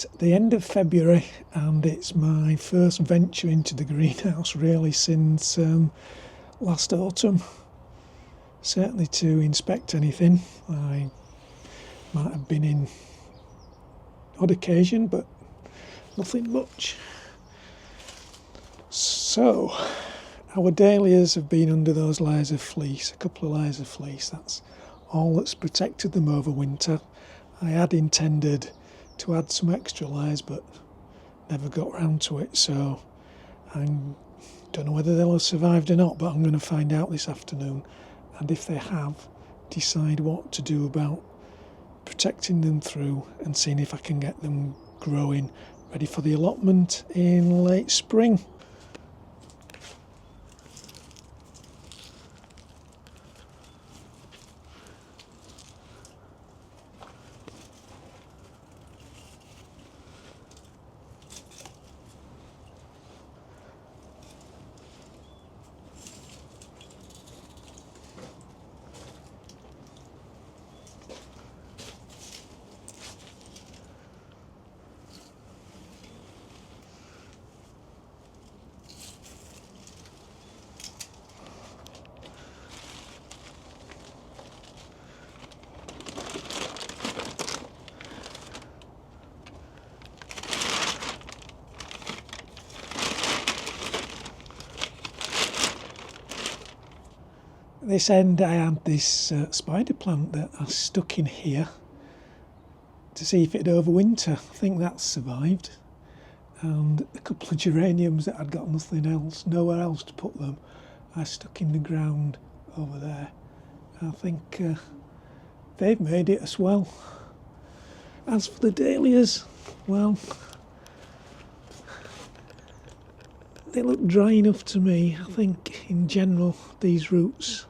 It's the end of February and it's my first venture into the greenhouse really since last autumn. Certainly to inspect anything. I might have been in odd occasion, but nothing much. So our dahlias have been under those layers of fleece, a couple of layers of fleece. That's all that's protected them over winter. I had intended to add some extra layers but never got round to it, so I don't know whether they'll have survived or not, but I'm going to find out this afternoon, and if they have, decide what to do about protecting them through and seeing if I can get them growing ready for the allotment in late spring. At this end I had this spider plant that I stuck in here to see if it'd overwinter. I think that's survived. And a couple of geraniums that I'd got nowhere else to put them, I stuck in the ground over there. I think they've made it as well. As for the dahlias, well, they look dry enough to me. I think in general these roots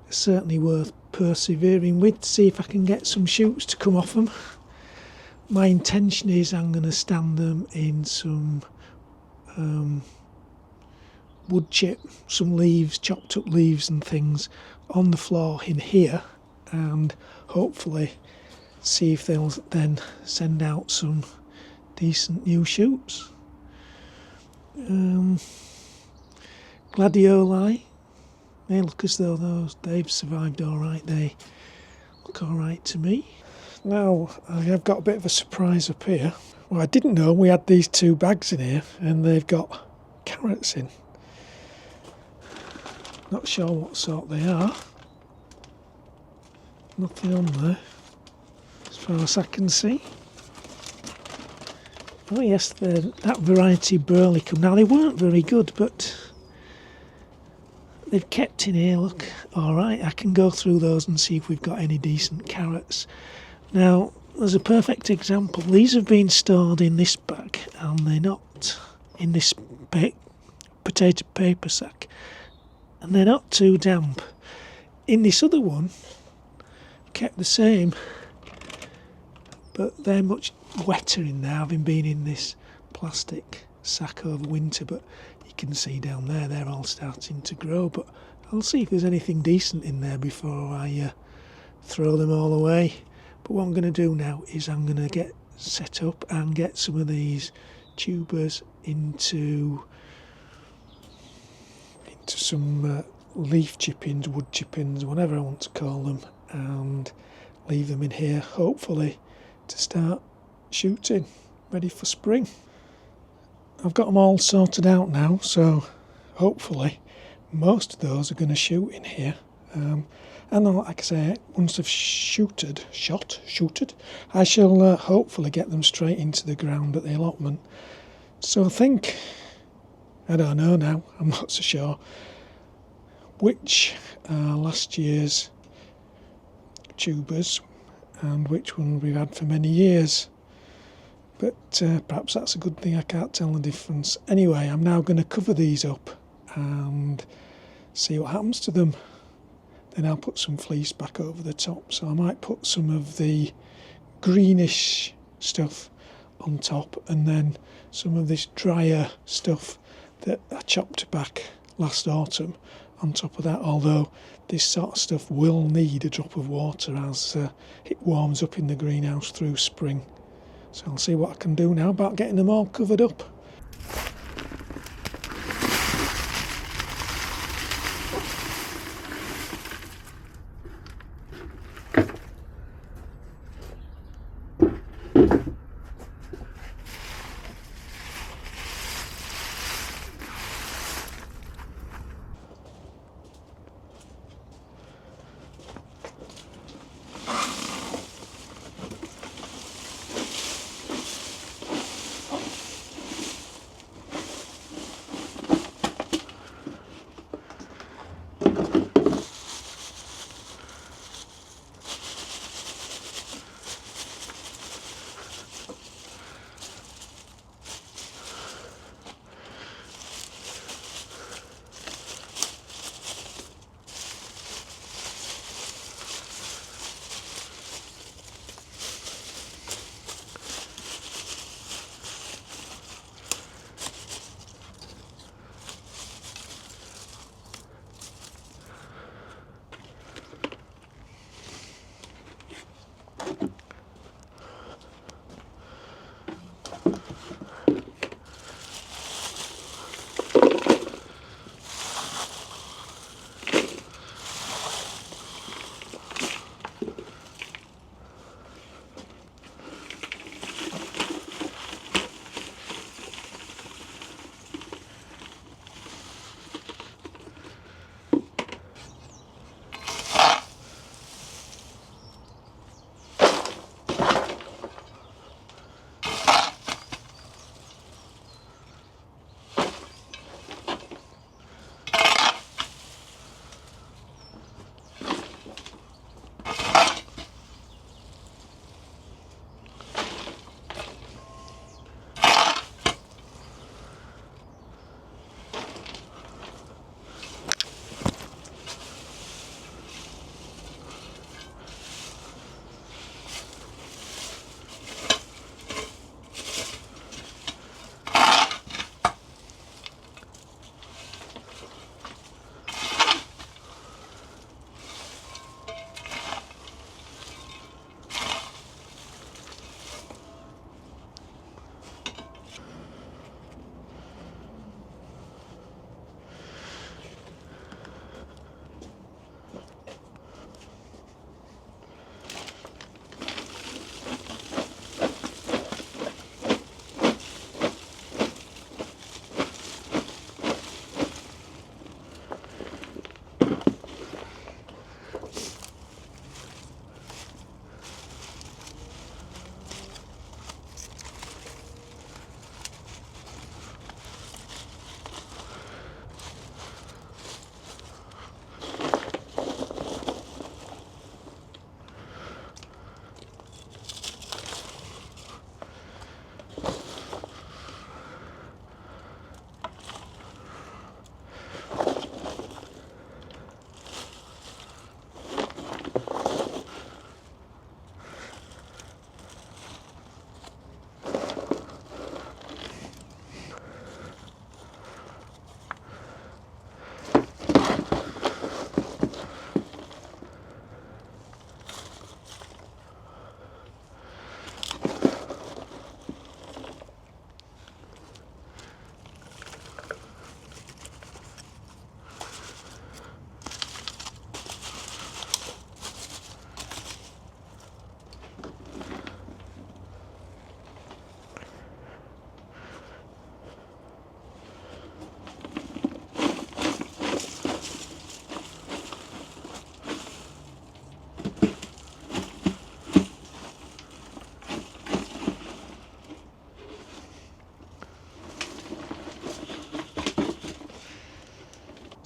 are certainly worth persevering with to see if I can get some shoots to come off them. My intention is I'm going to stand them in some wood chip, some leaves, chopped up leaves and things on the floor in here, and hopefully see if they'll then send out some decent new shoots. Gladioli, they look as though they've survived all right. They look all right to me. Now I have got a bit of a surprise up here. Well, I didn't know we had these two bags in here and they've got carrots in. Not sure what sort they are. Nothing on there as far as I can see. Oh yes, that variety Burlicum. Now they weren't very good, but they've kept in here, look, alright. I can go through those and see if we've got any decent carrots. Now, there's a perfect example. These have been stored in this bag and they're not in this potato paper sack. And they're not too damp. In this other one, kept the same, but they're much wetter in there, having been in this plastic sack over winter. But you can see down there they're all starting to grow, but I'll see if there's anything decent in there before I throw them all away. But what I'm going to do now is I'm going to get set up and get some of these tubers into some leaf chippings, wood chippings, whatever I want to call them, and leave them in here, hopefully to start shooting, ready for spring. I've got them all sorted out now, so hopefully most of those are going to shoot in here. And like I say, once they've shooted, I shall hopefully get them straight into the ground at the allotment. So I don't know now, I'm not so sure which are last year's tubers and which one we've had for many years. But perhaps that's a good thing, I can't tell the difference. Anyway, I'm now going to cover these up and see what happens to them. Then I'll put some fleece back over the top. So I might put some of the greenish stuff on top and then some of this drier stuff that I chopped back last autumn on top of that, although this sort of stuff will need a drop of water as it warms up in the greenhouse through spring. So I'll see what I can do now about getting them all covered up.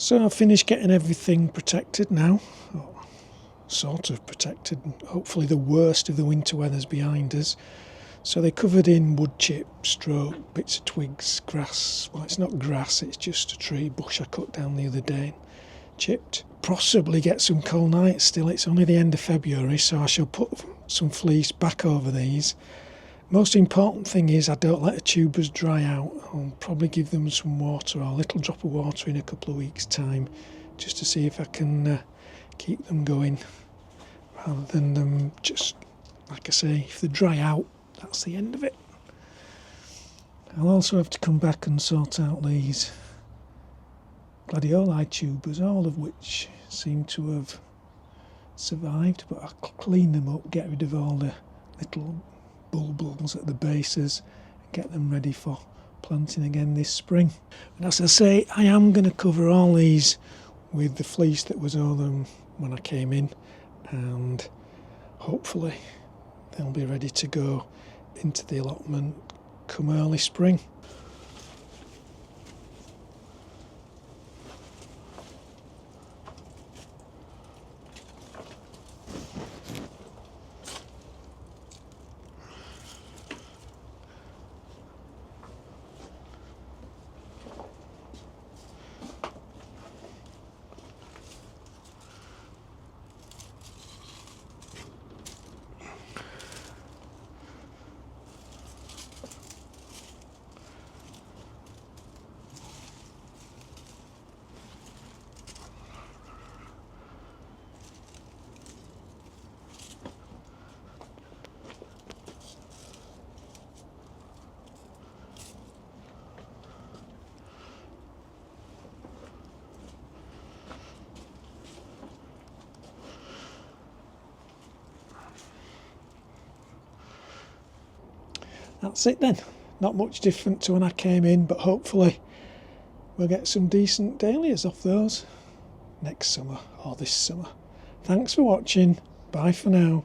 So I've finished getting everything protected now, or sort of protected. Hopefully the worst of the winter weather's behind us. So they're covered in wood chip, stroke, bits of twigs, grass. Well, it's not grass, it's just a tree bush I cut down the other day. Chipped. Possibly get some cold nights still. It's only the end of February, so I shall put some fleece back over these. Most important thing is I don't let the tubers dry out. I'll probably give them some water, or a little drop of water in a couple of weeks' time, just to see if I can keep them going, rather than them just, like I say, if they dry out, that's the end of it. I'll also have to come back and sort out these gladioli tubers, all of which seem to have survived, but I'll clean them up, get rid of all the little bulbils at the bases, and get them ready for planting again this spring. And as I say, I am going to cover all these with the fleece that was over them when I came in, and hopefully they'll be ready to go into the allotment come early spring. That's it then. Not much different to when I came in, but hopefully we'll get some decent dahlias off those next summer or this summer. Thanks for watching. Bye for now.